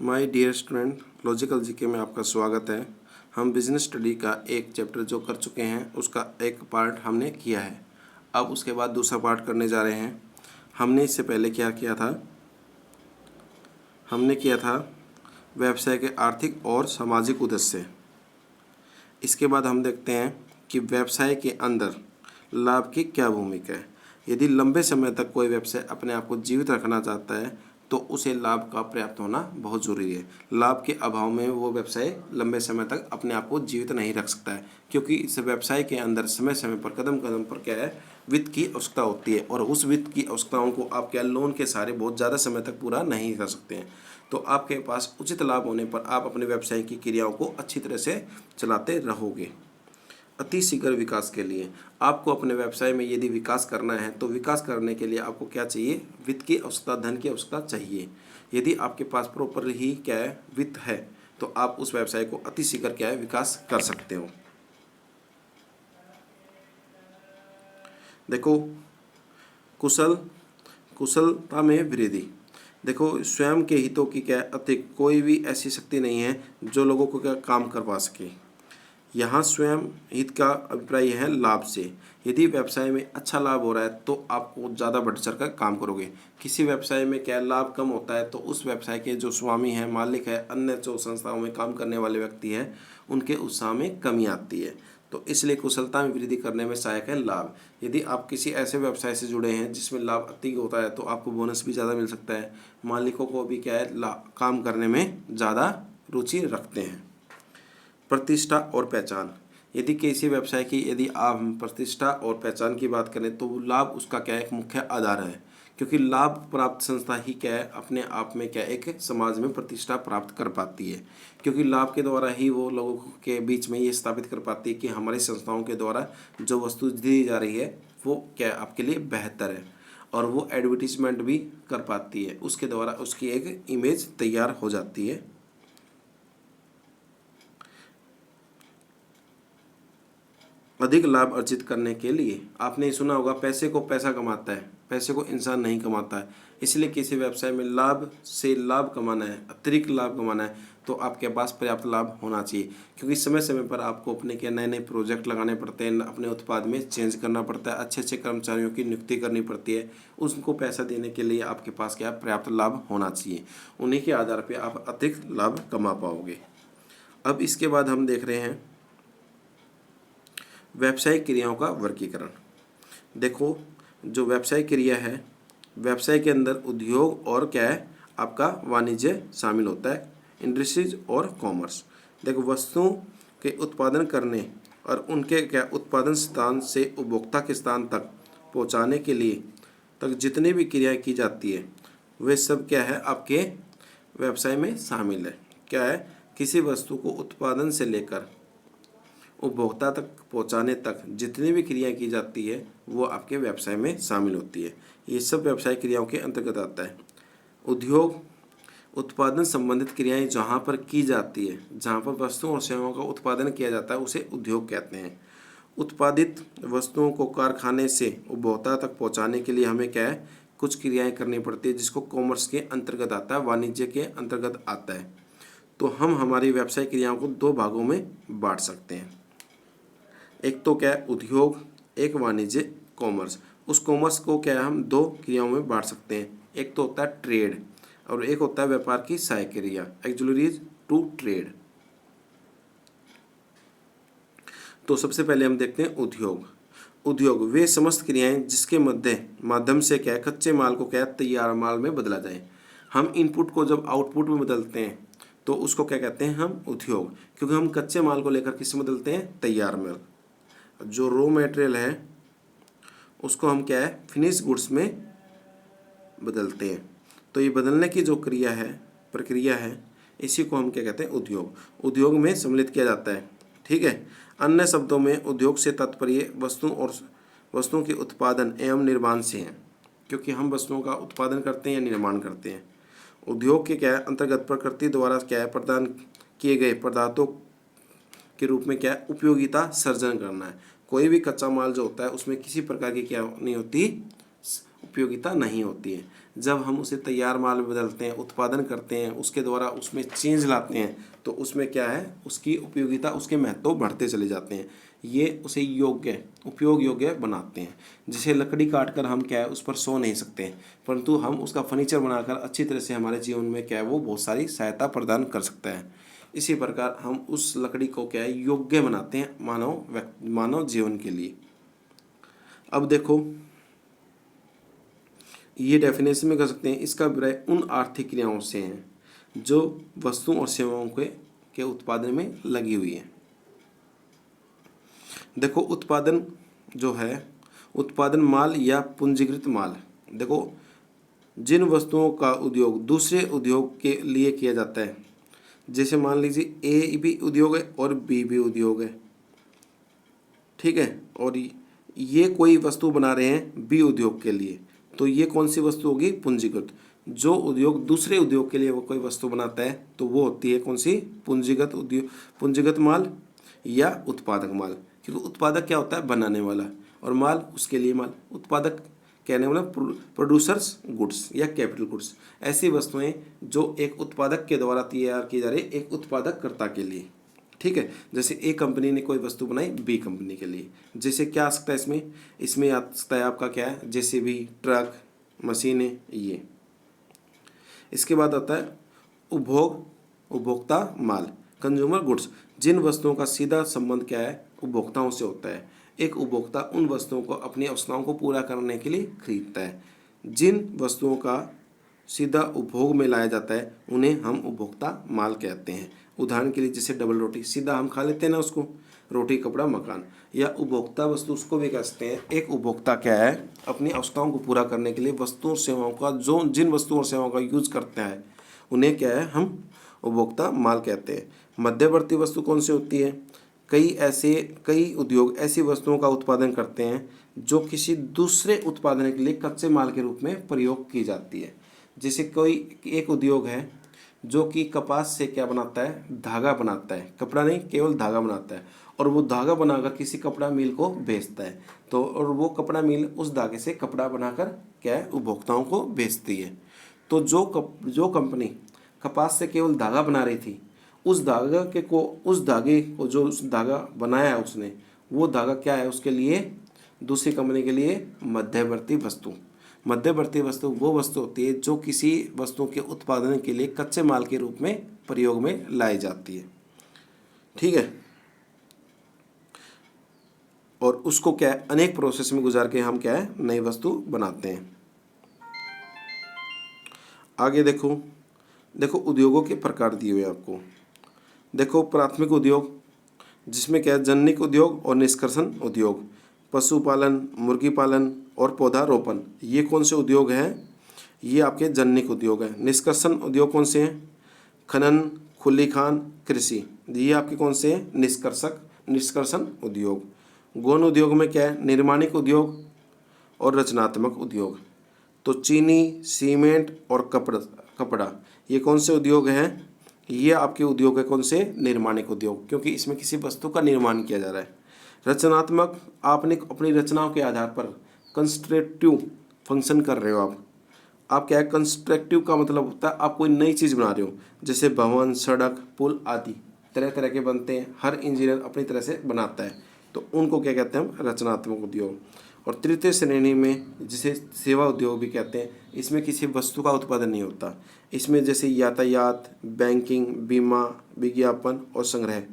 My dear student, logical GK में आपका स्वागत है। हम बिजनेस स्टडी का एक चैप्टर जो कर चुके हैं उसका एक पार्ट हमने किया है। अब उसके बाद दूसरा पार्ट करने जा रहे हैं। हमने इससे पहले क्या किया था? हमने किया था व्यवसाय के आर्थिक और सामाजिक उद्देश्य। इसके बाद हम देखते हैं कि व्यवसाय के अंदर लाभ की क्या भूमिका है। यदि लंबे समय तक कोई व्यवसाय अपने आप को जीवित रखना चाहता है तो उसे लाभ का पर्याप्त होना बहुत ज़रूरी है। लाभ के अभाव में वो व्यवसाय लंबे समय तक अपने आप को जीवित नहीं रख सकता है, क्योंकि इस व्यवसाय के अंदर समय समय पर कदम कदम पर क्या है, वित्त की आवश्यकता होती है, और उस वित्त की आवश्यकताओं को आप क्या लोन के सहारे बहुत ज़्यादा समय तक पूरा नहीं कर सकते हैं। तो आपके पास उचित लाभ होने पर आप अपने व्यवसाय की क्रियाओं को अच्छी तरह से चलाते रहोगे। अति शीघ्र विकास के लिए आपको अपने व्यवसाय में यदि विकास करना है तो विकास करने के लिए आपको क्या चाहिए? वित्त की आवश्यकता, धन की आवश्यकता चाहिए। यदि आपके पास प्रॉपर ही क्या है, वित्त है, तो आप उस व्यवसाय को अति शीघ्र क्या है, विकास कर सकते हो। देखो, कुशलता में वृद्धि। देखो, स्वयं के हितों की क्या अतिरिक्त कोई भी ऐसी शक्ति नहीं है जो लोगों को क्या काम करवा सके। यहाँ स्वयं हित का अभिप्राय है लाभ से। यदि व्यवसाय में अच्छा लाभ हो रहा है तो आपको ज़्यादा बढ़ चढ़ कर काम करोगे। किसी व्यवसाय में क्या लाभ कम होता है तो उस व्यवसाय के जो स्वामी हैं, मालिक है, अन्य जो संस्थाओं में काम करने वाले व्यक्ति हैं, उनके उत्साह में कमी आती है। तो इसलिए कुशलता में वृद्धि करने में सहायक है लाभ। यदि आप किसी ऐसे व्यवसाय से जुड़े हैं जिसमें लाभ अधिक होता है तो आपको बोनस भी ज़्यादा मिल सकता है। मालिकों को भी क्या है, काम करने में ज़्यादा रुचि रखते हैं। प्रतिष्ठा और पहचान। यदि किसी व्यवसाय की यदि आप प्रतिष्ठा और पहचान की बात करें तो लाभ उसका क्या एक मुख्य आधार है, क्योंकि लाभ प्राप्त संस्था ही क्या है, अपने आप में क्या एक समाज में प्रतिष्ठा प्राप्त कर पाती है, क्योंकि लाभ के द्वारा ही वो लोगों के बीच में ये स्थापित कर पाती है कि हमारी संस्थाओं के द्वारा जो वस्तु दी जा रही है वो क्या आपके लिए बेहतर है, और वो एडवर्टीजमेंट भी कर पाती है, उसके द्वारा उसकी एक इमेज तैयार हो जाती है। अधिक लाभ अर्जित करने के लिए आपने सुना होगा, पैसे को पैसा कमाता है, पैसे को इंसान नहीं कमाता है। इसलिए किसी व्यवसाय में लाभ से लाभ कमाना है, अतिरिक्त लाभ कमाना है, तो आपके पास पर्याप्त लाभ होना चाहिए, क्योंकि समय समय पर आपको अपने क्या नए नए प्रोजेक्ट लगाने पड़ते हैं, अपने उत्पाद में चेंज करना पड़ता है, अच्छे अच्छे कर्मचारियों की नियुक्ति करनी पड़ती है। उनको पैसा देने के लिए आपके पास क्या पर्याप्त लाभ होना चाहिए। उन्हीं के आधार पर आप अतिरिक्त लाभ कमा पाओगे। अब इसके बाद हम देख रहे हैं व्यावसायिक क्रियाओं का वर्गीकरण। देखो, जो व्यवसाय क्रिया है, व्यवसाय के अंदर उद्योग और क्या है, आपका वाणिज्य शामिल होता है, इंडस्ट्रीज और कॉमर्स। देखो, वस्तुओं के उत्पादन करने और उनके क्या उत्पादन स्थान से उपभोक्ता के स्थान तक पहुंचाने के लिए तक जितनी भी क्रियाएं की जाती है वे सब क्या है, आपके व्यवसाय में शामिल है। क्या है? किसी वस्तु को उत्पादन से लेकर उपभोक्ता तक पहुंचाने तक जितनी भी क्रियाएं की जाती है वो आपके व्यवसाय में शामिल होती है। ये सब व्यवसाय क्रियाओं के अंतर्गत आता है। उद्योग, उत्पादन संबंधित क्रियाएं जहाँ पर की जाती है, जहाँ पर वस्तुओं और सेवाओं का उत्पादन किया जाता है, उसे उद्योग कहते हैं। उत्पादित वस्तुओं को कारखाने से उपभोक्ता तक पहुँचाने के लिए हमें क्या है, कुछ क्रियाएँ करनी पड़ती है, जिसको कॉमर्स के अंतर्गत आता है, वाणिज्य के अंतर्गत आता है। तो हम हमारी व्यवसाय क्रियाओं को दो भागों में बांट सकते हैं। एक तो क्या है उद्योग, एक वाणिज्य, कॉमर्स। उस कॉमर्स को क्या है, हम दो क्रियाओं में बांट सकते हैं। एक तो होता है ट्रेड और एक होता है व्यापार की सहायक क्रिया, एक्सुलरीज टू ट्रेड। तो सबसे पहले हम देखते हैं उद्योग। उद्योग वे समस्त क्रियाएं जिसके माध्यम से क्या है, कच्चे माल को क्या है, तैयार माल में बदला जाए। हम इनपुट को जब आउटपुट में बदलते हैं तो उसको क्या कहते हैं, हम उद्योग, क्योंकि हम कच्चे माल को लेकर किस में बदलते हैं, तैयार माल। जो रॉ मटेरियल है उसको हम क्या है, फिनिश गुड्स में बदलते हैं। तो ये बदलने की जो क्रिया है, प्रक्रिया है, इसी को हम क्या कहते हैं, उद्योग। उद्योग में सम्मिलित किया जाता है। ठीक है। अन्य शब्दों में उद्योग से तात्पर्य वस्तुओं के उत्पादन एवं निर्माण से है, क्योंकि हम वस्तुओं का उत्पादन करते हैं या निर्माण करते हैं। उद्योग के क्या है अंतर्गत प्रकृति द्वारा क्या है, प्रदान किए गए पदार्थों के रूप में क्या है, उपयोगिता सर्जन करना है। कोई भी कच्चा माल जो होता है उसमें किसी प्रकार की क्या नहीं होती, उपयोगिता नहीं होती है। जब हम उसे तैयार माल में बदलते हैं, उत्पादन करते हैं, उसके द्वारा उसमें चेंज लाते हैं, तो उसमें क्या है, उसकी उपयोगिता, उसके महत्व बढ़ते चले जाते हैं। ये उसे योग्य, उपयोग योग्य बनाते हैं। जैसे लकड़ी काट कर हम क्या है, उस पर सो नहीं सकते हैं, परंतु हम उसका फर्नीचर बनाकर अच्छी तरह से हमारे जीवन में क्या है, वो बहुत सारी सहायता प्रदान कर सकता है। इसी प्रकार हम उस लकड़ी को क्या है, योग्य बनाते हैं मानव जीवन के लिए। अब देखो, ये डेफिनेशन में कर सकते हैं, इसका अभिप्राय उन आर्थिक क्रियाओं से है जो वस्तुओं और सेवाओं के उत्पादन में लगी हुई है। देखो, उत्पादन जो है, उत्पादन माल या पूंजीकृत माल। देखो, जिन वस्तुओं का उपयोग दूसरे उद्योग के लिए किया जाता है, जैसे मान लीजिए ए भी उद्योग है और बी भी उद्योग है, ठीक है, और ये कोई वस्तु बना रहे हैं बी उद्योग के लिए, तो ये कौन सी वस्तु होगी, पूंजीगत। जो उद्योग दूसरे उद्योग के लिए वो कोई वस्तु बनाता है तो वो होती है कौन सी, पूंजीगत उद्योग, पूंजीगत माल या उत्पादक माल। क्योंकि उत्पादक क्या होता है, बनाने वाला, और माल उसके लिए माल। उत्पादक कहने वाला प्रोड्यूसर्स गुड्स या कैपिटल गुड्स, ऐसी वस्तुएं जो एक उत्पादक के द्वारा तैयार की जा रही है एक उत्पादककर्ता के लिए, ठीक है। जैसे ए कंपनी ने कोई वस्तु बनाई बी कंपनी के लिए, जैसे क्या आ सकता है इसमें आ सकता है आपका क्या है, जैसे भी ट्रक, मशीनें, ये। इसके बाद आता है उपभोक्ता माल, कंज्यूमर गुड्स, जिन वस्तुओं का सीधा संबंध क्या है, उपभोक्ताओं से होता है। एक उपभोक्ता उन वस्तुओं को अपनी आवश्यकताओं को पूरा करने के लिए खरीदता है। जिन वस्तुओं का सीधा उपभोग में लाया जाता है उन्हें हम उपभोक्ता माल कहते हैं। उदाहरण के लिए जैसे डबल रोटी, सीधा हम खा लेते हैं ना उसको, रोटी कपड़ा मकान। या उपभोक्ता वस्तु उसको भी कह सकते हैं। एक उपभोक्ता क्या है, अपनी आवश्यकताओं को पूरा करने के लिए वस्तुओं और सेवाओं का, जो जिन वस्तुओं और सेवाओं का यूज करता है उन्हें क्या है, हम उपभोक्ता माल कहते हैं। मध्यवर्ती वस्तु कौन सी होती है, कई उद्योग ऐसी वस्तुओं का उत्पादन करते हैं जो किसी दूसरे उत्पादन के लिए कच्चे माल के रूप में प्रयोग की जाती है। जैसे कोई एक उद्योग है जो कि कपास से क्या बनाता है, धागा बनाता है, कपड़ा नहीं, केवल धागा बनाता है, और वो धागा बनाकर किसी कपड़ा मिल को बेचता है। तो और वो कपड़ा मिल उस धागे से कपड़ा बनाकर क्या है, उपभोक्ताओं को बेचती है। तो जो कंपनी कपास से केवल धागा बना रही थी, उस धागे को जो उस धागा बनाया है उसने, वो धागा क्या है उसके लिए, दूसरी कंपनी के लिए मध्यवर्ती वस्तु। मध्यवर्ती वस्तु वो वस्तु होती है जो किसी वस्तु के उत्पादन के लिए कच्चे माल के रूप में प्रयोग में लाई जाती है, ठीक है। और उसको क्या है, अनेक प्रोसेस में गुजार के हम क्या है, नई वस्तु बनाते हैं। आगे देखो उद्योगों के प्रकार दिए हुए आपको। देखो, प्राथमिक उद्योग, जिसमें क्या है, जननिक उद्योग और निष्कर्षण उद्योग। पशुपालन, मुर्गी पालन और पौधारोपण, ये कौन से उद्योग हैं, ये आपके जननिक उद्योग हैं। निष्कर्षण उद्योग कौन से हैं, खनन, खुली खान, कृषि, ये आपके कौन से हैं, निष्कर्षण उद्योग। गौण उद्योग में क्या है, निर्माणिक उद्योग और रचनात्मक उद्योग। तो चीनी, सीमेंट और कपड़ा, ये कौन से उद्योग हैं, ये आपके उद्योग है कौन से, निर्माणिक उद्योग, क्योंकि इसमें किसी वस्तु का निर्माण किया जा रहा है। रचनात्मक, आपने अपनी रचनाओं के आधार पर कंस्ट्रक्टिव फंक्शन कर रहे हो आप क्या है, कंस्ट्रक्टिव का मतलब होता है आप कोई नई चीज़ बना रहे हो, जैसे भवन, सड़क, पुल आदि तरह तरह के बनते हैं, हर इंजीनियर अपनी तरह से बनाता है, तो उनको क्या कहते हैं हम, रचनात्मक उद्योग। और तृतीय श्रेणी में जिसे सेवा उद्योग भी कहते हैं, इसमें किसी वस्तु का उत्पादन नहीं होता। इसमें जैसे यातायात, बैंकिंग, बीमा, विज्ञापन और संग्रह,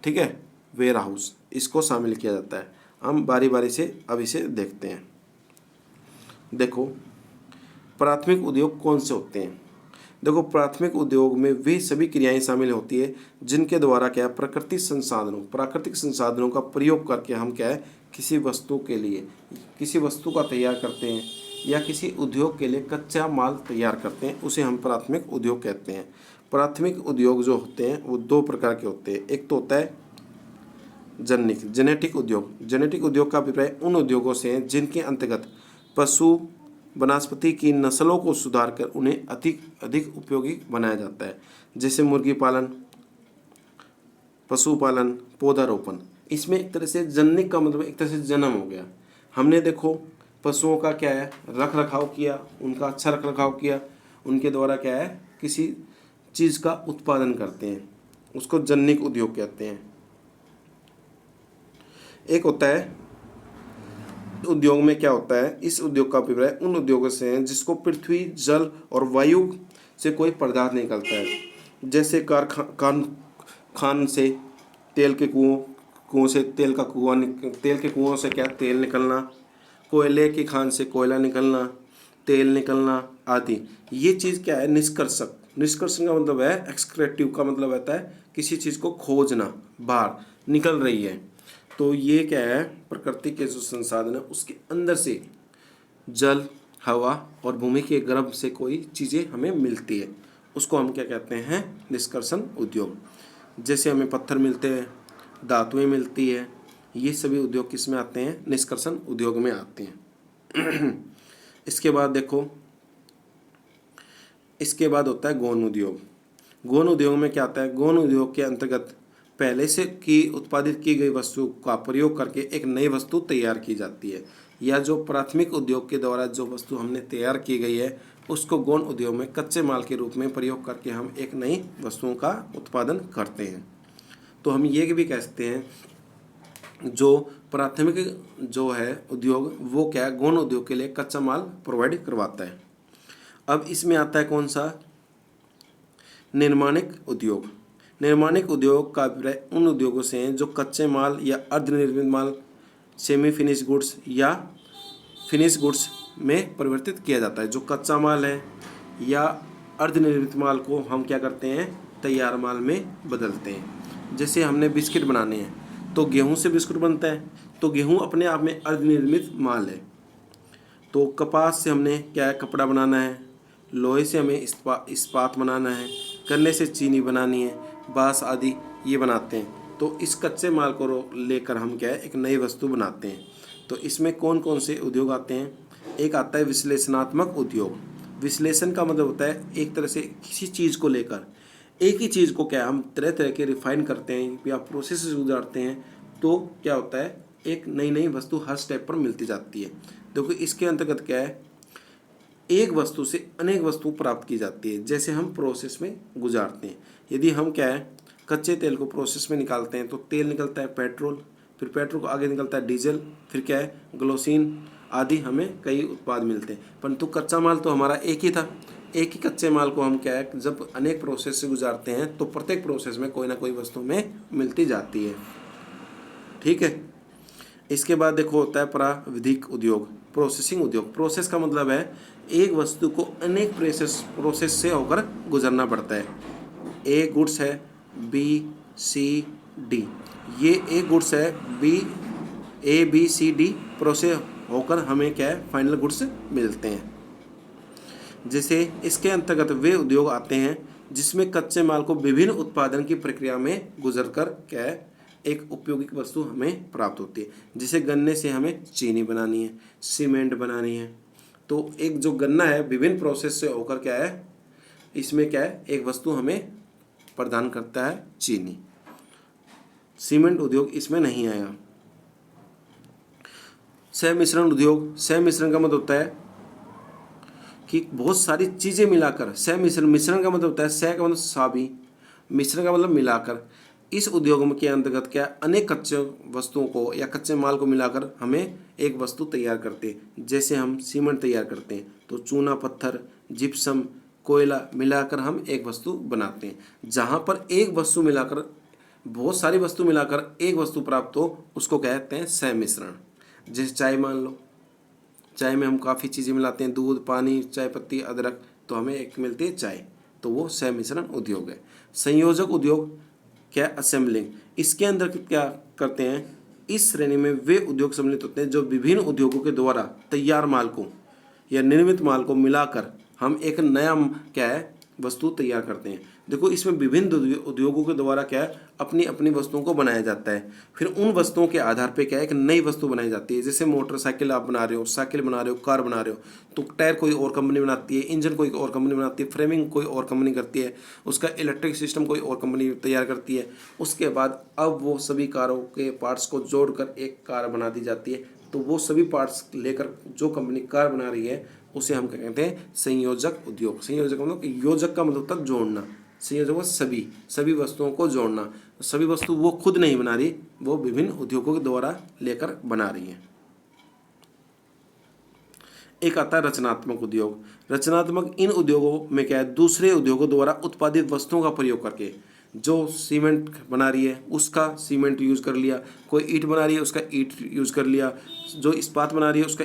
ठीक है, वेयर हाउस, इसको शामिल किया जाता है। हम बारी बारी से अब इसे देखते हैं। देखो, प्राथमिक उद्योग कौन से होते हैं। देखो, प्राथमिक उद्योग में वे सभी क्रियाएं शामिल होती है जिनके द्वारा क्या है, प्राकृतिक संसाधनों का प्रयोग करके हम क्या है, किसी वस्तु के लिए किसी वस्तु का तैयार करते हैं या किसी उद्योग के लिए कच्चा माल तैयार करते हैं, उसे हम प्राथमिक उद्योग कहते हैं। प्राथमिक उद्योग जो होते हैं वो दो प्रकार के होते हैं। एक तो होता है जेनेटिक उद्योग। जेनेटिक उद्योग का अभिप्राय उन उद्योगों से है जिनके अंतर्गत पशु वनस्पति की नस्लों को सुधार कर उन्हें अधिक उपयोगी बनाया जाता है, जैसे मुर्गी पालन, पशुपालन, पौधारोपण। इसमें एक तरह से जननिक का मतलब एक तरह से जन्म हो गया। हमने देखो पशुओं का क्या है रख रखाव किया, उनका अच्छा रख रखाव किया, उनके द्वारा क्या है किसी चीज़ का उत्पादन करते हैं, उसको जन्निक उद्योग कहते हैं। एक होता है उद्योग में क्या होता है, इस उद्योग का अभिप्राय उन उद्योगों से है जिसको पृथ्वी, जल और वायु से कोई पदार्थ निकलता है, जैसे खान से तेल के कुओं से तेल का कुआं, तेल के कुओं से क्या तेल निकलना, कोयले की खान से कोयला निकलना, तेल निकलना आदि। ये चीज़ क्या है निष्कर्षक। निष्कर्षण का मतलब है एक्सक्रेटिव का मतलब होता है किसी चीज़ को खोजना, बाहर निकल रही है। तो ये क्या है प्रकृति के जो संसाधन है उसके अंदर से जल, हवा और भूमि के गर्भ से कोई चीज़ें हमें मिलती है, उसको हम क्या कहते हैं निष्कर्षण उद्योग। जैसे हमें पत्थर मिलते हैं, धातुएं मिलती है, ये सभी उद्योग किस में आते हैं निष्कर्षण उद्योग में आते हैं। इसके बाद देखो, इसके बाद होता है गौण उद्योग। गौण उद्योग में क्या आता है, गौण उद्योग के अंतर्गत पहले से की उत्पादित की गई वस्तु का प्रयोग करके एक नई वस्तु तैयार की जाती है, या जो प्राथमिक उद्योग के द्वारा जो वस्तु हमने तैयार की गई है उसको गौण उद्योग में कच्चे माल के रूप में प्रयोग करके हम एक नई वस्तुओं का उत्पादन करते हैं। तो हम ये भी कह सकते हैं जो प्राथमिक जो है उद्योग वो क्या है गौण उद्योग के लिए कच्चा माल प्रोवाइड करवाता है। अब इसमें आता है कौन सा, निर्माणिक उद्योग। निर्माणिक उद्योग का अभिप्राय उन उद्योगों से हैं जो कच्चे माल या अर्धनिर्मित माल, सेमी फिनिश गुड्स या फिनिश गुड्स में परिवर्तित किया जाता है। जो कच्चा माल है या अर्धनिर्मित माल को हम क्या करते हैं तैयार माल में बदलते हैं। जैसे हमने बिस्किट बनाने हैं तो गेहूं से बिस्कुट बनता है, तो गेहूं अपने आप में अर्धनिर्मित माल है। तो कपास से हमने क्या है कपड़ा बनाना है, लोहे से हमें इस्पात बनाना है, गन्ने से चीनी बनानी है, बांस आदि ये बनाते हैं। तो इस कच्चे माल को लेकर हम क्या है एक नई वस्तु बनाते हैं। तो इसमें कौन कौन से उद्योग आते हैं, एक आता है विश्लेषणात्मक उद्योग। विश्लेषण का मतलब होता है एक तरह से किसी चीज़ को लेकर, एक ही चीज़ को क्या हम तरह तरह के रिफाइन करते हैं या प्रोसेस से गुजारते हैं, तो क्या होता है एक नई नई वस्तु हर स्टेप पर मिलती जाती है। देखो इसके अंतर्गत क्या है, एक वस्तु से अनेक वस्तु प्राप्त की जाती है। जैसे हम प्रोसेस में गुजारते हैं, यदि हम क्या है कच्चे तेल को प्रोसेस में निकालते हैं तो तेल निकलता है पेट्रोल, फिर पेट्रोल को आगे निकलता है डीजल, फिर क्या है ग्लोसीन आदि, हमें कई उत्पाद मिलते हैं। परंतु कच्चा माल तो हमारा एक ही था। एक ही कच्चे माल को हम क्या है जब अनेक प्रोसेस से गुजारते हैं तो प्रत्येक प्रोसेस में कोई ना कोई वस्तु में मिलती जाती है। ठीक है। इसके बाद देखो होता है प्राविधिक उद्योग, प्रोसेसिंग उद्योग। प्रोसेस का मतलब है एक वस्तु को अनेक प्रोसेस से होकर गुजरना पड़ता है। ए गुड्स है, बी सी डी, ये ए गुड्स है, A B C D process होकर हमें क्या है फाइनल गुड्स मिलते हैं। जैसे इसके अंतर्गत वे उद्योग आते हैं जिसमें कच्चे माल को विभिन्न उत्पादन की प्रक्रिया में गुजरकर क्या है एक उपयोगी वस्तु हमें प्राप्त होती है। जैसे गन्ने से हमें चीनी बनानी है, सीमेंट बनानी है, तो एक जो गन्ना है विभिन्न प्रोसेस से होकर क्या है इसमें क्या है एक वस्तु हमें प्रदान करता है चीनी। सीमेंट उद्योग इसमें नहीं आया। सह मिश्रण उद्योग, सह मिश्रण का मतलब होता है कि बहुत सारी चीज़ें मिलाकर, सह मिश्रण, मिश्रण का मतलब होता है सह का मतलब साभी, मिश्रण का मतलब मिलाकर। इस उद्योग के अंतर्गत क्या अनेक कच्चे वस्तुओं को या कच्चे माल को मिलाकर हमें एक वस्तु तैयार करते हैं। जैसे हम सीमेंट तैयार करते हैं तो चूना पत्थर, जिप्सम, कोयला मिलाकर हम एक वस्तु बनाते हैं। जहाँ पर एक वस्तु मिलाकर बहुत सारी वस्तु मिलाकर एक वस्तु प्राप्त हो उसको कहते हैं सह मिश्रण। जैसे चाय मान लो, चाय में हम काफ़ी चीज़ें मिलाते हैं, दूध, पानी, चाय पत्ती, अदरक, तो हमें एक मिलती है चाय, तो वो सह मिश्रण उद्योग है। संयोजक उद्योग क्या असेंबलिंग, इसके अंदर क्या करते हैं, इस श्रेणी में वे उद्योग सम्मिलित होते हैं जो विभिन्न उद्योगों के द्वारा तैयार माल को या निर्मित माल को मिलाकर हम एक नया क्या है वस्तु तैयार करते हैं। देखो इसमें विभिन्न उद्योगों के द्वारा क्या है अपनी अपनी वस्तुओं को बनाया जाता है, फिर उन वस्तुओं के आधार पे क्या है एक नई वस्तु बनाई जाती है। जैसे मोटरसाइकिल आप बना रहे हो, साइकिल बना रहे हो, कार बना रहे हो, तो टायर कोई और कंपनी बनाती है, इंजन कोई और कंपनी बनाती है, फ्रेमिंग कोई और कंपनी करती है, उसका इलेक्ट्रिक सिस्टम कोई और कंपनी तैयार करती है। उसके बाद अब वो सभी कारों के पार्ट्स को जोड़कर एक कार बना दी जाती है, तो वो सभी पार्ट्स लेकर जो कंपनी कार बना रही है उसे हम क्या कहते हैं, संयोजक उद्योग। संयोजक मतलब योजक का मतलब होता है जोड़ना, संयोजक मतलब सभी वस्तुओं को जोड़ना। सभी वस्तु वो खुद नहीं बना रही, वो विभिन्न उद्योगों के द्वारा लेकर बना रही है। एक आता है रचनात्मक उद्योग। रचनात्मक इन उद्योगों में क्या है, दूसरे उद्योगों द्वारा उत्पादित वस्तुओं का प्रयोग करके, जो सीमेंट बना रही है उसका सीमेंट यूज कर लिया, कोई ईंट बना रही है उसका ईंट यूज कर लिया, जो इस्पात बना रही है उसका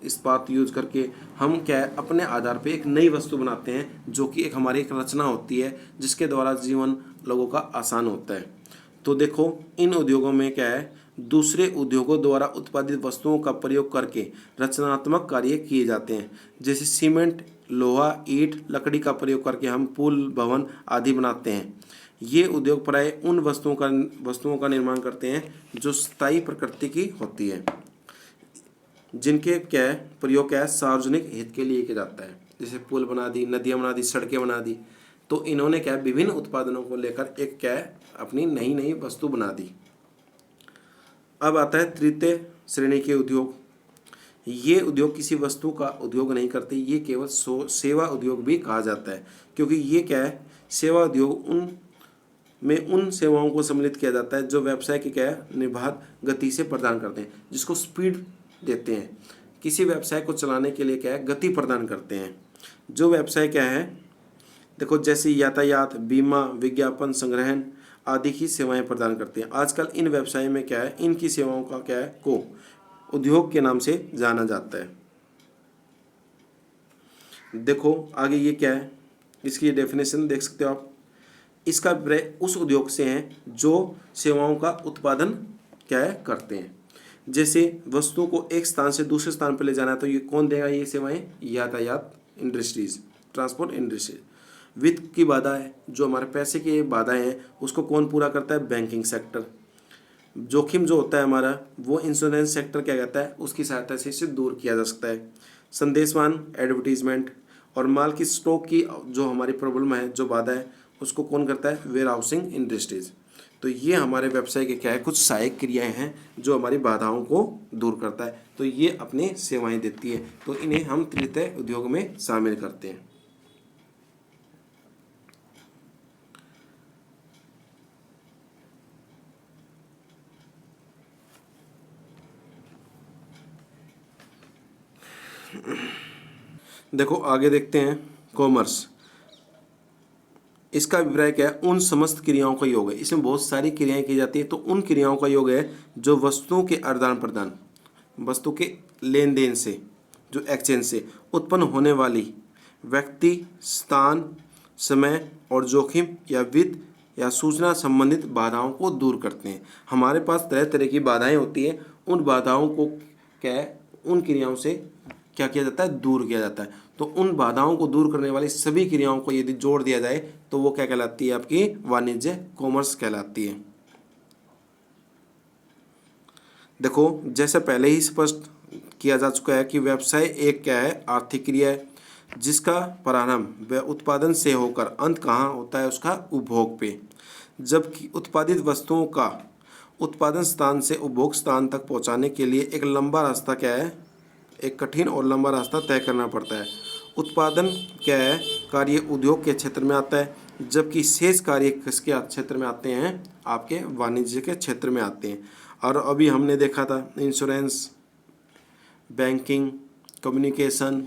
इस्पात यूज करके हम क्या है, अपने आधार पे एक नई वस्तु बनाते हैं, जो कि एक हमारी एक रचना होती है, जिसके द्वारा जीवन लोगों का आसान होता है। तो देखो इन उद्योगों में क्या है, दूसरे उद्योगों द्वारा उत्पादित वस्तुओं का प्रयोग करके रचनात्मक कार्य किए जाते हैं। जैसे सीमेंट, लोहा, ईंट, लकड़ी का प्रयोग करके हम पुल, भवन आदि बनाते हैं। ये उद्योग प्राय उन वस्तुओं का निर्माण करते हैं जो स्थायी प्रकृति की होती है, जिनके क्या है प्रयोग क्या है, सार्वजनिक हित के लिए किया जाता है। जैसे पुल बना दी, नदियाँ बना दी, सड़कें बना दी। तो इन्होंने क्या है, विभिन्न उत्पादनों को लेकर एक क्या है, अपनी नई नई वस्तु बना दी। अब आता है तृतीय श्रेणी के उद्योग। ये उद्योग किसी वस्तु का उद्योग नहीं करते, ये केवल सेवा उद्योग भी कहा जाता है, क्योंकि ये क्या है, सेवा उद्योग उन सेवाओं को सम्मिलित किया जाता है जो व्यवसाय की क्या है, निर्बाध गति से प्रदान करते हैं, जिसको स्पीड देते हैं। किसी व्यवसाय को चलाने के लिए क्या है, गति प्रदान करते हैं। जो व्यवसाय क्या है, देखो जैसे यातायात, बीमा, विज्ञापन, संग्रहण आदि की सेवाएं प्रदान करते हैं। आजकल इन व्यवसायों में क्या है, इनकी सेवाओं का क्या है को उद्योग के नाम से जाना जाता है। देखो आगे ये क्या है, इसकी डेफिनेशन देख सकते हो आप। इसका अभिप्राय उस उद्योग से है जो सेवाओं का उत्पादन क्या है करते हैं। जैसे वस्तुओं को एक स्थान से दूसरे स्थान पर ले जाना है, तो ये कौन देगा ये सेवाएं, यातायात इंडस्ट्रीज, ट्रांसपोर्ट इंडस्ट्री। वित्त की बाधा है, जो हमारे पैसे की बाधाएं हैं उसको कौन पूरा करता है, बैंकिंग सेक्टर। जोखिम जो होता है हमारा, वो इंश्योरेंस सेक्टर क्या कहता है, उसकी सहायता से इसे दूर किया जा सकता है। संदेशवान, एडवर्टीजमेंट और माल की स्टॉक की जो हमारी प्रॉब्लम है, जो बाधा है, उसको कौन करता है, वेयर हाउसिंग इंडस्ट्रीज। तो ये हमारे व्यवसाय के क्या है, कुछ सहायक क्रियाएं हैं जो हमारी बाधाओं को दूर करता है। तो ये अपने सेवाएं देती है, तो इन्हें हम तृतीय उद्योग में शामिल करते हैं। देखो आगे देखते हैं कॉमर्स। इसका अभिप्राय क्या है, उन समस्त क्रियाओं का योग है। इसमें बहुत सारी क्रियाएं की जाती है, तो उन क्रियाओं का योग है जो वस्तुओं के आदान प्रदान, वस्तु के लेन देन से, जो एक्सचेंज से उत्पन्न होने वाली व्यक्ति, स्थान, समय और जोखिम या वित्त या सूचना संबंधित बाधाओं को दूर करते हैं। हमारे पास तरह तरह की बाधाएं होती है, उन बाधाओं को क्या है, उन क्रियाओं से क्या किया जाता है, दूर किया जाता है। तो उन बाधाओं को दूर करने वाली सभी क्रियाओं को यदि जोड़ दिया जाए तो वो क्या कहलाती है, आपकी वाणिज्य कॉमर्स कहलाती है। देखो जैसे पहले ही स्पष्ट किया जा चुका है कि व्यवसाय एक क्या है, आर्थिक क्रिया है, जिसका प्रारंभ व उत्पादन से होकर अंत कहाँ होता है, उसका उपभोग पे। जबकि उत्पादित वस्तुओं का उत्पादन स्थान से उपभोग स्थान तक पहुँचाने के लिए एक लंबा रास्ता क्या है, एक कठिन और लंबा रास्ता तय करना पड़ता है। उत्पादन क्या है, कार्य उद्योग के क्षेत्र में आता है, जबकि शेष कार्य किसके क्षेत्र में आते हैं, आपके वाणिज्य के क्षेत्र में आते हैं। और अभी हमने देखा था इंश्योरेंस, बैंकिंग, कम्युनिकेशन,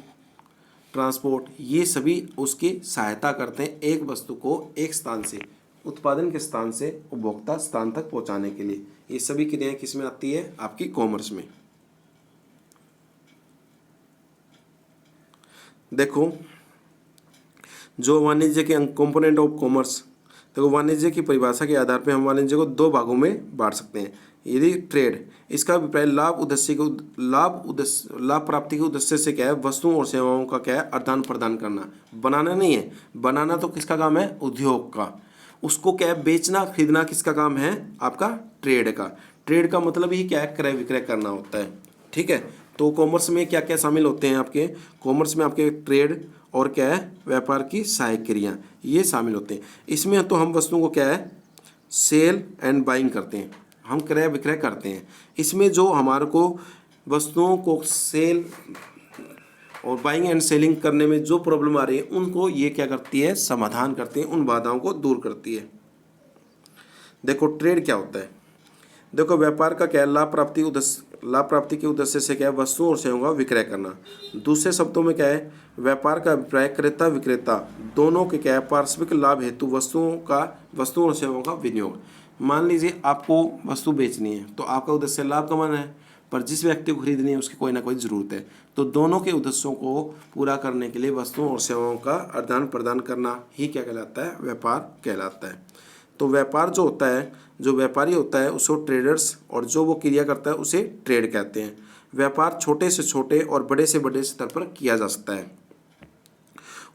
ट्रांसपोर्ट, ये सभी उसकी सहायता करते हैं एक वस्तु को एक स्थान से, उत्पादन के स्थान से उपभोक्ता स्थान तक पहुंचाने के लिए। ये सभी क्रियाएं किस में आती है, आपकी कॉमर्स में। देखो जो वाणिज्य के कंपोनेंट ऑफ कॉमर्स, देखो वाणिज्य की परिभाषा के आधार पर हम वाणिज्य को दो भागों में बांट सकते हैं। यदि ट्रेड, इसका अभिप्राय लाभ प्राप्ति के उद्देश्य से क्या है, वस्तुओं और सेवाओं का क्या है, आदान प्रदान करना। बनाना नहीं है, बनाना तो किसका काम है, उद्योग का। उसको क्या है, बेचना खरीदना किसका काम है, आपका ट्रेड का। ट्रेड का मतलब ही क्या है, क्रय विक्रय करना होता है। ठीक है, तो कॉमर्स में क्या क्या शामिल होते हैं, आपके कॉमर्स में आपके ट्रेड और क्या है, व्यापार की सहायक क्रियाएं, ये शामिल होते हैं। इसमें तो हम वस्तुओं को क्या है, सेल एंड बाइंग करते हैं, हम क्रय विक्रय करते हैं। इसमें जो हमारे को वस्तुओं को सेल और बाइंग एंड सेलिंग करने में जो प्रॉब्लम आ रही है उनको ये क्या करती है, समाधान करती है, उन बाधाओं को दूर करती है। देखो ट्रेड क्या होता है। देखो व्यापार का क्या है, लाभ प्राप्ति के उद्देश्य से क्या है, वस्तुओं और सेवाओं का विक्रय करना। दूसरे शब्दों में क्या है, व्यापार का अभिप्राय क्रेता विक्रेता दोनों के क्या है, पार्श्विक लाभ हेतु वस्तुओं और सेवाओं का विनियोग। मान लीजिए आपको वस्तु बेचनी है तो आपका उद्देश्य लाभ कमाना है, पर जिस व्यक्ति को खरीदनी है उसकी कोई ना कोई ज़रूरत है, तो दोनों के उद्देश्यों को पूरा करने के लिए वस्तुओं और सेवाओं का आदान प्रदान करना ही क्या कहलाता है, व्यापार कहलाता है। तो व्यापार जो होता है, जो व्यापारी होता है उसको ट्रेडर्स, और जो वो क्रिया करता है उसे ट्रेड कहते हैं। व्यापार छोटे से छोटे और बड़े से बड़े स्तर पर किया जा सकता है।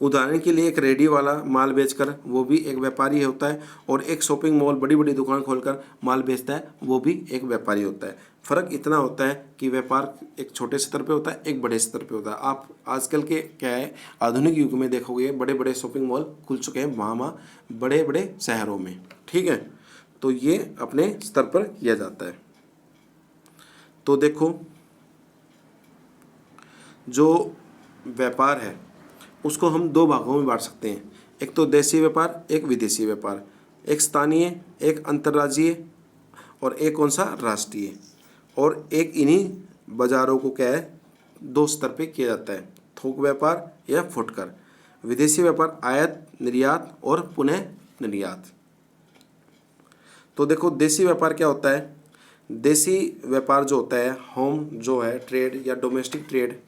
उदाहरण के लिए एक रेडी वाला माल बेचकर वो भी एक व्यापारी होता है, और एक शॉपिंग मॉल बड़ी बड़ी दुकान खोलकर माल बेचता है वो भी एक व्यापारी होता है। फ़र्क इतना होता है कि व्यापार एक छोटे स्तर पे होता है, एक बड़े स्तर पे होता है। आप आजकल के क्या है, आधुनिक युग में देखोगे बड़े बड़े शॉपिंग मॉल खुल चुके हैं वहाँ बड़े बड़े शहरों में, ठीक है। तो ये अपने स्तर पर किया जाता है। तो देखो जो व्यापार है उसको हम दो भागों में बांट सकते हैं, एक तो देशी व्यापार, एक विदेशी व्यापार, एक स्थानीय, एक अंतर्राज्यीय, और एक कौन सा, राष्ट्रीय। और एक इन्हीं बाजारों को क्या है, दो स्तर पे किया जाता है, थोक व्यापार या फुटकर। विदेशी व्यापार आयात निर्यात और पुनः निर्यात। तो देखो देशी व्यापार क्या होता है, देशी व्यापार जो होता है, होम जो है ट्रेड या डोमेस्टिक ट्रेड,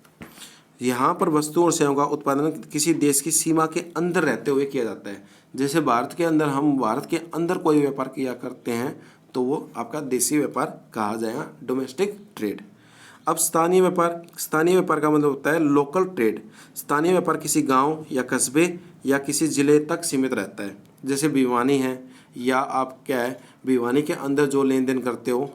यहाँ पर वस्तुओं और सेवाओं का उत्पादन किसी देश की सीमा के अंदर रहते हुए किया जाता है। जैसे भारत के अंदर हम भारत के अंदर कोई व्यापार किया करते हैं तो वो आपका देशी व्यापार कहा जाएगा, डोमेस्टिक ट्रेड। अब स्थानीय व्यापार का मतलब होता है लोकल ट्रेड। स्थानीय व्यापार किसी गांव या कस्बे या किसी ज़िले तक सीमित रहता है। जैसे भिवानी है, या आप क्या है भिवानी के अंदर जो लेन देन करते हो,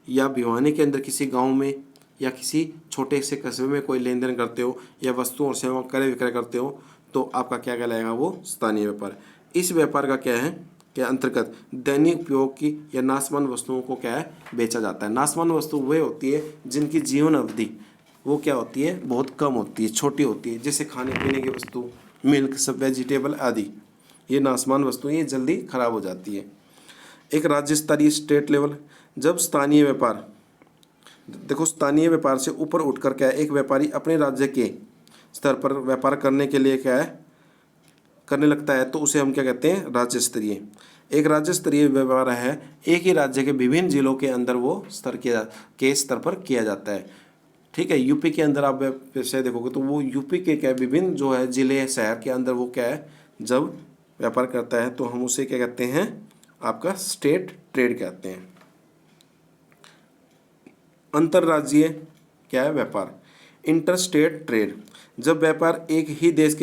या भिवानी के अंदर किसी गांव में या किसी छोटे से कस्बे में कोई लेन देन करते हो, या वस्तुओं और सेवाओं का क्रय विक्रय करते हो, तो आपका क्या कहलाएगा, वो स्थानीय व्यापार। इस व्यापार का क्या है, के अंतर्गत दैनिक उपयोग की या नाशवान वस्तुओं को क्या है, बेचा जाता है। नाशवान वस्तु वह होती है जिनकी जीवन अवधि वो क्या होती है, बहुत कम होती है, छोटी होती है। जैसे खाने पीने की वस्तु, मिल्क, सब वेजिटेबल आदि, ये नाशवान वस्तुएं, ये जल्दी खराब हो जाती है। एक राज्य स्तरीय स्टेट लेवल, जब स्थानीय व्यापार, देखो स्थानीय व्यापार से ऊपर उठकर क्या है, एक व्यापारी अपने राज्य के स्तर पर व्यापार करने के लिए क्या है, करने लगता है, तो उसे हम क्या कहते हैं, राज्य स्तरीय। एक राज्य स्तरीय व्यापार है, एक ही राज्य के विभिन्न जिलों के अंदर वो स्तर पर किया जाता है, ठीक है। यूपी के अंदर आप व्यवसाय देखोगे तो वो यूपी के क्या विभिन्न जो है जिले शहर के अंदर वो क्या है, जब व्यापार करता है तो हम उसे क्या कहते हैं, आपका स्टेट ट्रेड कहते हैं। अंतर्राज्यीय क्या है व्यापार, इंटर स्टेट ट्रेड, जब व्यापार एक देश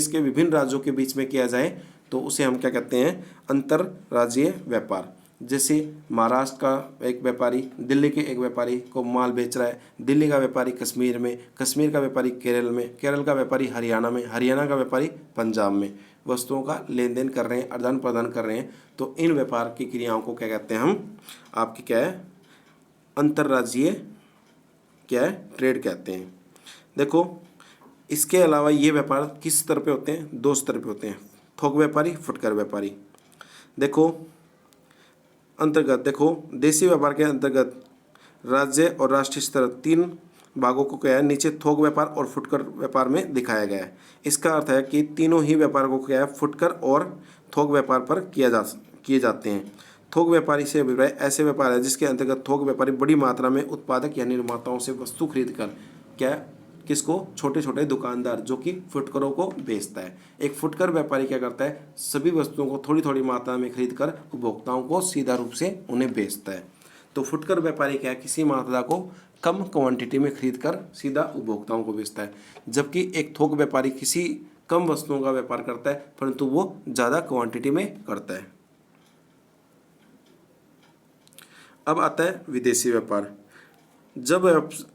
के विभिन्न राज्यों के बीच में किया जाए तो उसे हम क्या कहते हैं, अंतर्राज्यीय व्यापार। जैसे महाराष्ट्र का एक व्यापारी दिल्ली के एक व्यापारी को माल बेच रहा है, दिल्ली का व्यापारी कश्मीर में, कश्मीर का व्यापारी केरल में, केरल का व्यापारी हरियाणा में, हरियाणा का व्यापारी पंजाब में वस्तुओं का लेन देन कर रहे हैं, आदान प्रदान कर रहे हैं। तो इन व्यापार की क्रियाओं को क्या कहते हैं, हम आपकी क्या है, अंतर्राज्यीय क्या है, ट्रेड कहते हैं। देखो इसके अलावा ये व्यापार किस स्तर पे होते हैं, दो स्तर पे होते हैं, थोक व्यापारी, फुटकर व्यापारी। देखो देशी व्यापार के अंतर्गत राज्य और राष्ट्रीय स्तर तीन भागों को क्या है, नीचे थोक व्यापार और फुटकर व्यापार में दिखाया गया है। इसका अर्थ है कि तीनों ही व्यापार को क्या है, फुटकर और थोक व्यापार पर किए जाते हैं। थोक व्यापारी से अभिप्राय ऐसे व्यापार है जिसके अंतर्गत थोक व्यापारी बड़ी मात्रा में उत्पादक या निर्माताओं से वस्तु खरीद कर क्या, किसको, छोटे छोटे दुकानदार जो कि फुटकरों को बेचता है। एक फुटकर व्यापारी क्या करता है, सभी वस्तुओं को थोड़ी थोड़ी मात्रा में खरीद कर उपभोक्ताओं को सीधा रूप से उन्हें बेचता है। तो फुटकर व्यापारी क्या है, किसी मात्रा को कम क्वांटिटी में खरीद कर सीधा उपभोक्ताओं को बेचता है, जबकि एक थोक व्यापारी किसी कम वस्तुओं का व्यापार करता है परंतु वो ज़्यादा क्वांटिटी में करता है। अब आता है विदेशी व्यापार। जब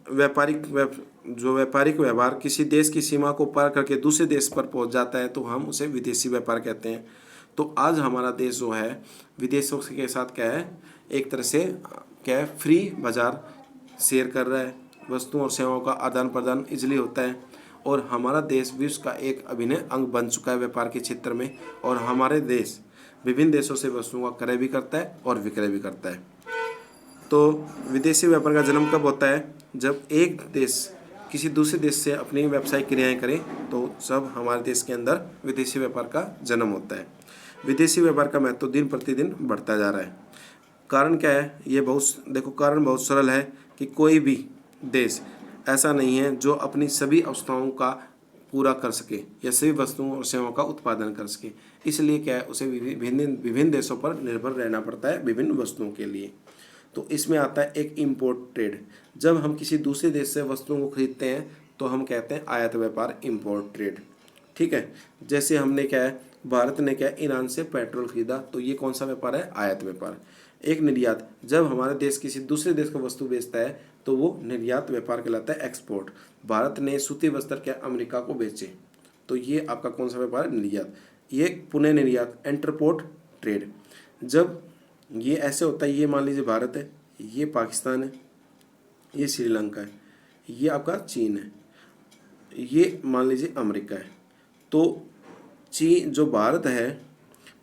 व्यापारिक व्यवहार किसी देश की सीमा को पार करके दूसरे देश पर पहुंच जाता है तो हम उसे विदेशी व्यापार कहते हैं। तो आज हमारा देश जो है विदेशों के साथ क्या है, एक तरह से क्या है, फ्री बाजार शेयर कर रहा है, वस्तुओं और सेवाओं का आदान प्रदान इजली होता है और हमारा देश विश्व का एक अभिन्न अंग बन चुका है व्यापार के क्षेत्र में। और हमारे देश विभिन्न देशों से वस्तुओं का क्रय भी करता है और विक्रय भी करता है। तो विदेशी व्यापार का जन्म कब होता है? जब एक देश किसी दूसरे देश से अपनी व्यावसायिक क्रियाएं करे, तो सब हमारे देश के अंदर विदेशी व्यापार का जन्म होता है। विदेशी व्यापार का महत्व दिन प्रतिदिन बढ़ता जा रहा है। कारण क्या है? ये कारण बहुत सरल है कि कोई भी देश ऐसा नहीं है जो अपनी सभी आवश्यकताओं का पूरा कर सके या सभी वस्तुओं और सेवाओं का उत्पादन कर सके। इसलिए क्या है, उसे विभिन्न देशों पर निर्भर रहना पड़ता है विभिन्न वस्तुओं के लिए। तो इसमें आता है एक इम्पोर्ट ट्रेड। जब हम किसी दूसरे देश से वस्तुओं को खरीदते हैं तो हम कहते हैं आयात व्यापार, इम्पोर्ट ट्रेड। ठीक है, जैसे हमने क्या है, भारत ने क्या ईरान से पेट्रोल खरीदा, तो ये कौन सा व्यापार है? आयात व्यापार। एक निर्यात, जब हमारा देश किसी दूसरे देश को वस्तु बेचता है तो वो निर्यात व्यापार कहलाता है। एक्सपोर्ट, भारत ने सूती वस्त्र क्या अमेरिका को बेचे, तो ये आपका कौन सा व्यापार है? निर्यात। ये पुनः निर्यात, इंटरपोर्ट ट्रेड। जब ये ऐसे होता है, ये मान लीजिए भारत है, ये पाकिस्तान है, ये श्रीलंका है, ये आपका चीन है, ये मान लीजिए अमेरिका है। तो चीन, जो भारत है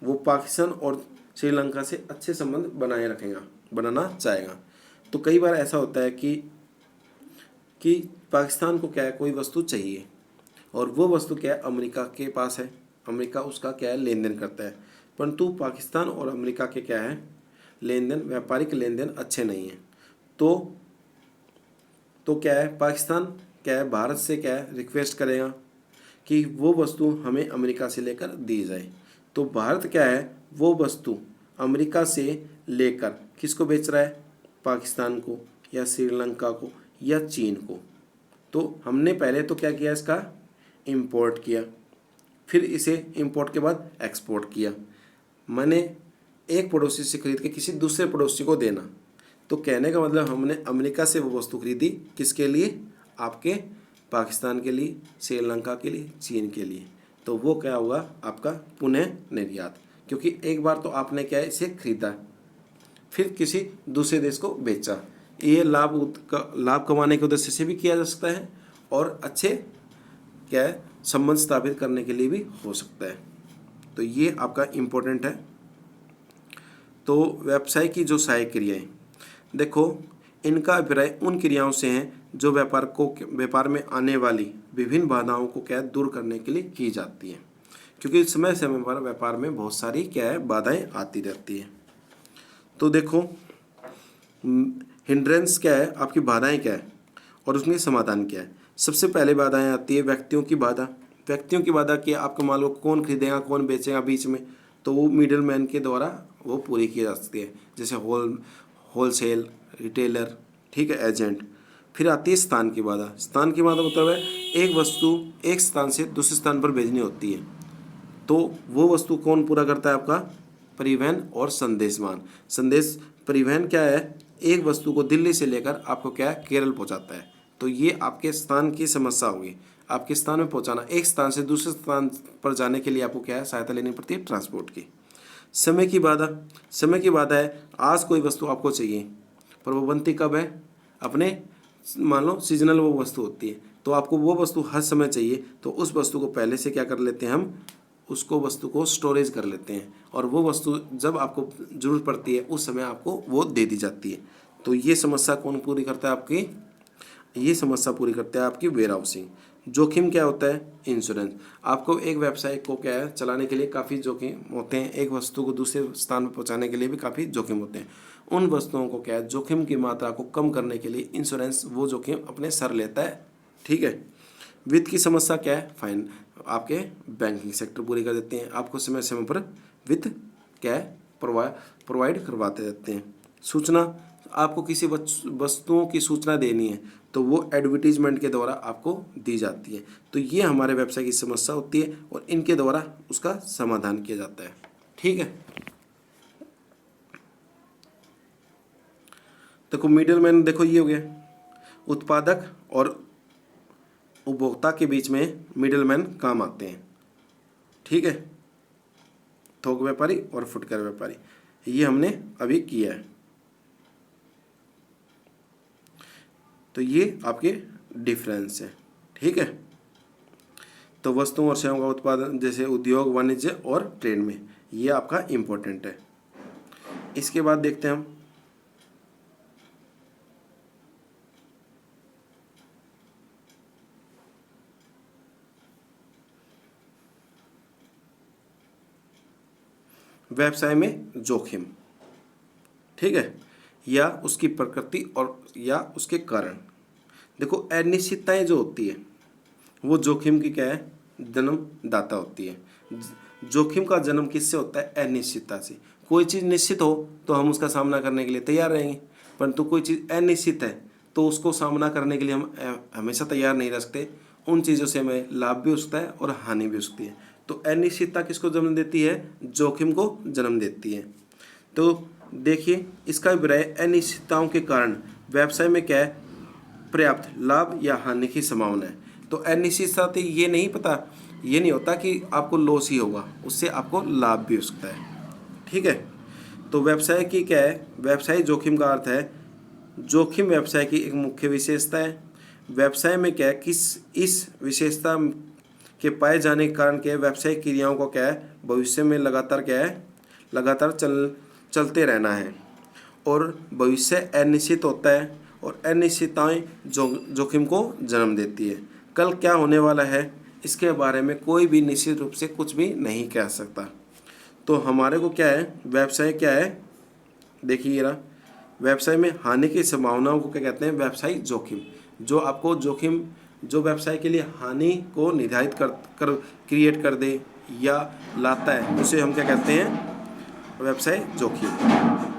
वो पाकिस्तान और श्रीलंका से अच्छे संबंध बनाना चाहेगा। तो कई बार ऐसा होता है कि पाकिस्तान को क्या है, कोई वस्तु चाहिए और वो वस्तु क्या है, अमेरिका के पास है, अमेरिका उसका क्या है, लेन देन करता है। परंतु पाकिस्तान और अमेरिका के क्या है, लेन देन, व्यापारिक लेन देन अच्छे नहीं हैं। तो क्या है, पाकिस्तान क्या है, भारत से क्या है, रिक्वेस्ट करेगा कि वो वस्तु हमें अमेरिका से लेकर दी जाए। तो भारत क्या है, वो वस्तु अमेरिका से लेकर किसको बेच रहा है? पाकिस्तान को या श्रीलंका को या चीन को। तो हमने पहले तो क्या किया, इसका इंपोर्ट किया, फिर इसे इंपोर्ट के बाद एक्सपोर्ट किया। मैंने एक पड़ोसी से खरीद के किसी दूसरे पड़ोसी को देना, तो कहने का मतलब हमने अमेरिका से वो वस्तु खरीदी, किसके लिए? आपके पाकिस्तान के लिए, श्रीलंका के लिए, चीन के लिए। तो वो क्या होगा, आपका पुनः निर्यात, क्योंकि एक बार तो आपने क्या है, इसे खरीदा, फिर किसी दूसरे देश को बेचा। ये लाभ कमाने के उद्देश्य से भी किया जा सकता है और अच्छे क्या है, संबंध स्थापित करने के लिए भी हो सकता है। तो ये आपका इम्पोर्टेंट है। तो व्यवसाय की जो सहायक क्रियाएं, देखो इनका अभिप्राय उन क्रियाओं से हैं जो व्यापार में आने वाली विभिन्न बाधाओं को क्या दूर करने के लिए की जाती है, क्योंकि समय समय पर व्यापार में बहुत सारी क्या है, बाधाएं आती रहती है। तो देखो हिंड्रेंस क्या है, आपकी बाधाएं क्या है और उसमें समाधान क्या है। सबसे पहले बाधाएं आती है व्याक्तियों की बाधा। व्यक्तियों की बाधा की आपको मान लो कौन खरीदेगा कौन बेचेगा बीच में, तो वो मिडिल मैन के द्वारा वो पूरी की जा सकती है, जैसे होलसेल, रिटेलर, ठीक है, एजेंट। फिर आती है स्थान की बाधा। स्थान की बाधा मतलब है एक वस्तु एक स्थान से दूसरे स्थान पर भेजनी होती है, तो वो वस्तु कौन पूरा करता है? आपका परिवहन और संदेशवाहन। परिवहन क्या है, एक वस्तु को दिल्ली से लेकर आपको क्या है, केरल पहुंचाता है। तो ये आपके स्थान की समस्या होगी, आपके स्थान में पहुंचाना, एक स्थान से दूसरे स्थान पर जाने के लिए आपको क्या है, सहायता लेनी पड़ती है ट्रांसपोर्ट की। समय की बाधा है, आज कोई वस्तु आपको चाहिए पर वो बनती कब है, अपने मान लो सीजनल वो वस्तु होती है, तो आपको वो वस्तु हर समय चाहिए, तो उस वस्तु को पहले से क्या कर लेते हैं, हम उसको वस्तु को स्टोरेज कर लेते हैं और वो वस्तु जब आपको ज़रूरत पड़ती है उस समय आपको वो दे दी जाती है। तो ये समस्या कौन पूरी करता है आपकी? ये समस्या पूरी करता है आपकी वेयर हाउसिंग। जोखिम क्या होता है? इंश्योरेंस। आपको एक व्यवसाय को क्या है, चलाने के लिए काफ़ी जोखिम होते हैं, एक वस्तु को दूसरे स्थान पर पहुंचाने के लिए भी काफ़ी जोखिम होते हैं। उन वस्तुओं को क्या है, जोखिम की मात्रा को कम करने के लिए इंश्योरेंस वो जोखिम अपने सर लेता है। ठीक है। वित्त की समस्या क्या है? फाइन, आपके बैंकिंग सेक्टर पूरी कर देते हैं, आपको समय समय पर वित्त क्या है, प्रोवाइड करवाते रहते हैं। सूचना, आपको किसी वस्तुओं की सूचना देनी है तो वो एडवर्टीजमेंट के द्वारा आपको दी जाती है। तो ये हमारे व्यवसाय की समस्या होती है और इनके द्वारा उसका समाधान किया जाता है। ठीक है। देखो मिडिल मैन, देखो ये हो गया, उत्पादक और उपभोक्ता के बीच में मिडिल मैन काम आते हैं। ठीक है, थोक व्यापारी और फुटकर व्यापारी, ये हमने अभी किया है। तो ये आपके डिफरेंस है। ठीक है, तो वस्तुओं और सेवाओं का उत्पादन जैसे उद्योग, वाणिज्य और ट्रेड में, ये आपका इम्पोर्टेंट है। इसके बाद देखते हैं हम व्यवसाय में जोखिम। ठीक है, या उसकी प्रकृति और या उसके कारण। देखो, अनिश्चितताएं जो होती है वो जोखिम की क्या है, जन्मदाता होती है। जोखिम का जन्म किससे होता है, अनिश्चितता से। कोई चीज़ निश्चित हो तो हम उसका सामना करने के लिए तैयार रहेंगे, परंतु कोई चीज़ अनिश्चित है तो उसको सामना करने के लिए हम हमेशा तैयार नहीं रह सकते। उन चीज़ों से हमें लाभ भी हो सकता है और हानि भी हो सकती है। तो अनिश्चितता किसको जन्म देती है, जोखिम को जन्म देती है। तो देखिए, इसका अभिप्राय अनिश्चितताओं के कारण व्यवसाय में क्या है, पर्याप्त लाभ या हानि की संभावना है। तो अनिश्चितता से ये नहीं पता, ये नहीं होता कि आपको लॉस ही होगा, उससे आपको लाभ भी हो सकता है। ठीक है, तो व्यवसाय की क्या है, व्यवसाय जोखिम का अर्थ है जोखिम व्यवसाय की एक मुख्य विशेषता है। व्यवसाय में क्या है, इस विशेषता के पाए जाने के कारण क्या है, व्यवसायिक क्रियाओं को क्या है, भविष्य में लगातार क्या है, लगातार चलते रहना है। और भविष्य अनिश्चित होता है और अनिश्चितताएं जोखिम को जन्म देती है। कल क्या होने वाला है इसके बारे में कोई भी निश्चित रूप से कुछ भी नहीं कह सकता। तो हमारे को क्या है, व्यवसाय क्या है, देखिए रहा, व्यवसाय में हानि की संभावनाओं को क्या कहते हैं, व्यवसायिक जोखिम। जो आपको जोखिम, जो व्यवसाय के लिए हानि को निर्धारित कर क्रिएट कर दे या लाता है, उसे हम क्या कहते हैं, व्यवसाय जोखिम।